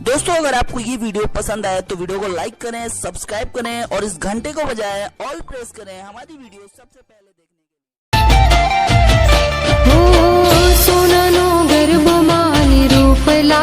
दोस्तों अगर आपको ये वीडियो पसंद आए तो वीडियो को लाइक करें, सब्सक्राइब करें और इस घंटे को बजाएं, ऑल प्रेस करें हमारी वीडियो सबसे पहले देखने के लिए। सोना नो गर्भ मानी रूप ला